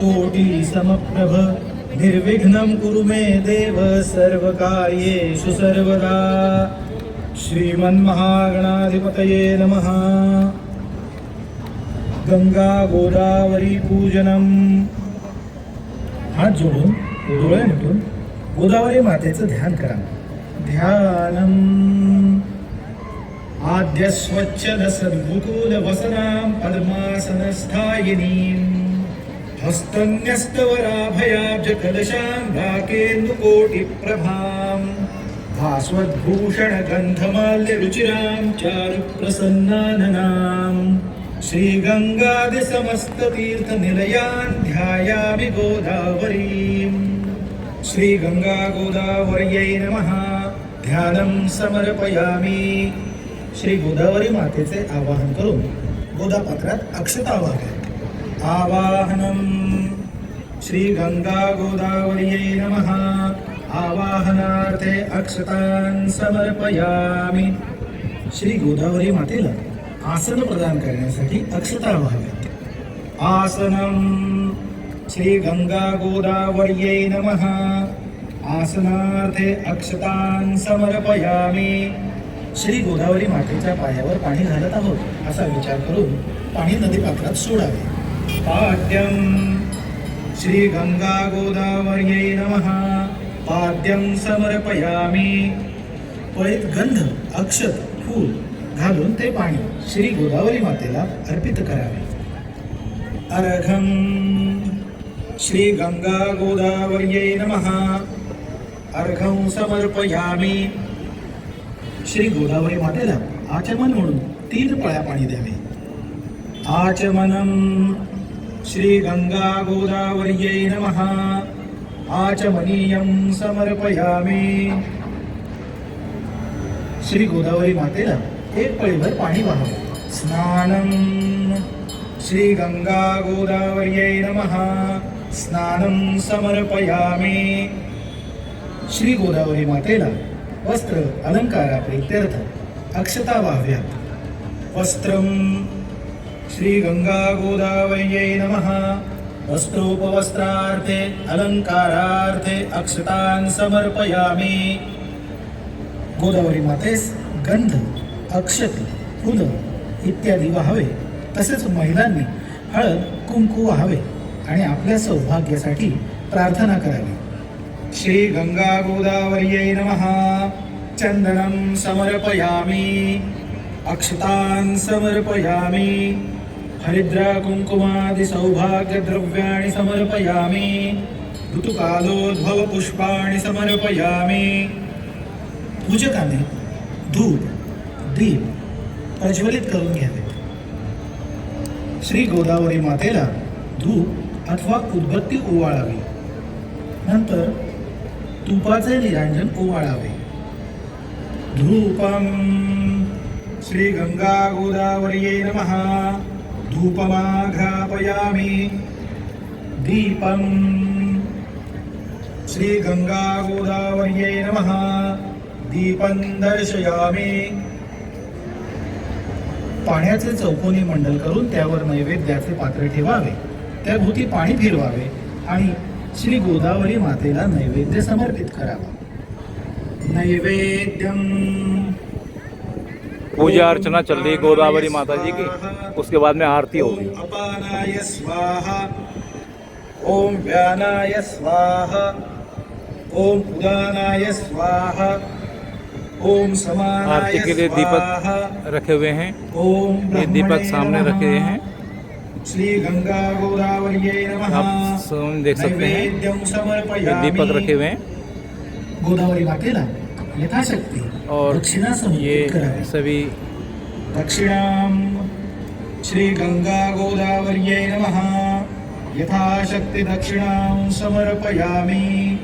कोटि समप्रभ निर्विघ्नं कुरु मे देव सर्वकार्येषु सर्वदा। श्रीमन्महागणाधिपतये नमः। गंगा गोदावरी पूजनम। हात जोडून डोळे मिटून गोदावरी मातेचं ध्यान करा। ध्यानम आद्य स्वच्छद सद्गुकुल वसनां पद्मासनस्थायिनीं हस्तन्यस्तवराभयाब्ज कलशां भाकेन्दुकोटिप्रभां भास्वद्भूषण गन्धमाल्य रुचिरां चारुप्रसन्नाननां श्रीगंगादि समस्ततीर्थनिलयान् ध्यायामि गोदावरीं। श्रीगंगा गोदावर्यै नमः। ध्यानं समर्पयामि। श्री गोदावरी मातेचे आवाहन करून गोदापात्रात अक्षता वाहाव्या। आवाहनम श्री गंगा गोदावर्यै नमः। आवाहनार्थे अक्षतान् समर्पयामि। श्री गोदावरी मातेला आसन प्रदान करण्यासाठी अक्षता वाहाव्यात। आसनम श्री गंगा गोदावर्यै नमः। आसनार्थे अक्षतान् समर्पयामि। श्री गोदावरी मातेच्या पायावर पाणी घालत आहोत असा विचार करून पाणी नदीपात्रात सोडावे। पाद्यम श्री गंगा गोदावर्यै नमः। पाद्यम समर्पयामि। पळीत गंध अक्षत फूल घालून ते पाणी श्री गोदावरी मातेला अर्पित करावे। अर्घम श्री गंगा गोदावर्यै नमः। अर्घं समर्पयामि। श्री गोदावरी मातेला आचमन म्हणून 3 पळ्या पाणी द्यावे। आचमनम श्री गंगा गोदावर्यै नमः। आचमनीयं समर्पयामि। श्री गोदावरी मातेला 1 पळीभर पाणी वाहावे। स्नानम श्री गंगा गोदावर्यै नमः। स्नानं समर्पयामि। श्री गोदावरी मातेला वस्त्र अलंकाराप्रीत्यर्थ अक्षता वाहाव्यात। वस्त्रम श्री गंगा गोदावर्यै नमः। वस्त्रोपवस्त्रार्थे अलंकारार्थे अक्षतान् समर्पयामि। गोदावरी मातेस गंध अक्षत फुलं इत्यादी वाहावे। तसेच महिलांनी हळद कुंकू वाहावे आणि आपल्या सौभाग्यासाठी प्रार्थना करावी। श्री गंगा गोदावर्यै नमः। चंदनं समर्पयामि। अक्षतान् समर्पयामि। हरिद्रा कुंकुमादि सौभाग्य द्रव्याणि समर्पयामि। ऋतुकालोद्भव पुष्पाणि समर्पयामि। पूजकाने धूप दीप प्रज्वलित करून घ्यावे। श्री गोदावरी मातेला धूप अथवा उदबत्ती ओवाळावी। नंतर तुपाचे निरांजन ओवाळावे। धूपम श्री गंगा गोदावर्यै नमः। धूपमाघ्रापयामि। दीपम श्री गंगा गोदावर्यै नमः। दीपं दर्शयामि। पाण्याचे चौकोनी मंडल करून त्यावर नैवेद्याचे पात्र ठेवावे। त्याभोवती पाणी फिरवावे आणि श्री गोदावरी मातेला नैवेद्य समर्पित करावा। नैवेद्यम पूजा अर्चना चल रही गोदावरी माता जी की, उसके बाद में आरती होगी। अपानाय स्वाहा। ओम व्यानाय स्वाहा। ओम उदानाय स्वाहा। ओम समानाय आरती के लिए दीपक रखे हुए हैं। ओम ये दीपक सामने रखे हैं। श्री गंगा गोदावर्यै नमः। आप देख सकते हैं ये दीपक रखे हुए हैं। गोदावरी मातेला यथाशक्ति और दक्षिणा समर्पित ये करावी। सभी दक्षिणां श्री गंगा गोदावर्यै नमः। यथाशक्ति दक्षिणां समर्पयामि।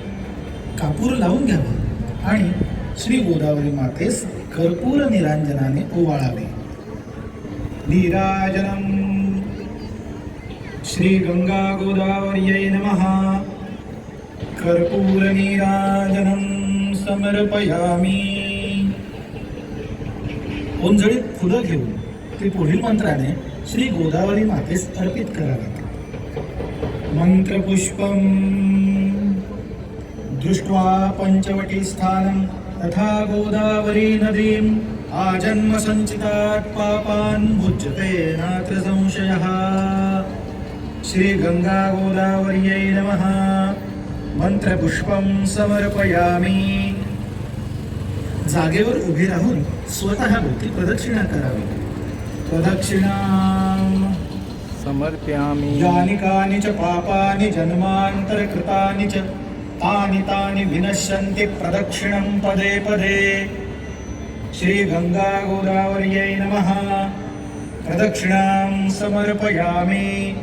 कापूर लावून घ्यावा आणि श्री गोदावरी मातेस कर्पूर निरांजनाने ओवाळावे। नीराजनम श्री गंगा गोदावर्यै नमः। कर्पूर नीराजनं समर्पयामि। ओंजळीत फुलं घेऊन ते पुढील मंत्राने श्री गोदावरी मातेस अर्पित करावे। मंत्रपुष्पम् दृष्ट्वा पञ्चवटीस्थानं तथा गोदावरी नदीम् आजन्म सञ्चितात् पापान् मुच्यते नात्र संशयः। श्री गंगा गोदावर्यै नमः। मंत्रपुष्पं समर्पयामि। जागेवर उभे राहून स्वतः भोवती प्रदक्षिणा करावी। प्रदक्षिणां समर्पयामि। यानि कानि च पापानि जन्मान्तरकृतानि च तानि तानि विनश्यन्ति प्रदक्षिणं पदे पदे। श्री गंगा गोदावर्यै नमः। प्रदक्षिणां समर्पयामि।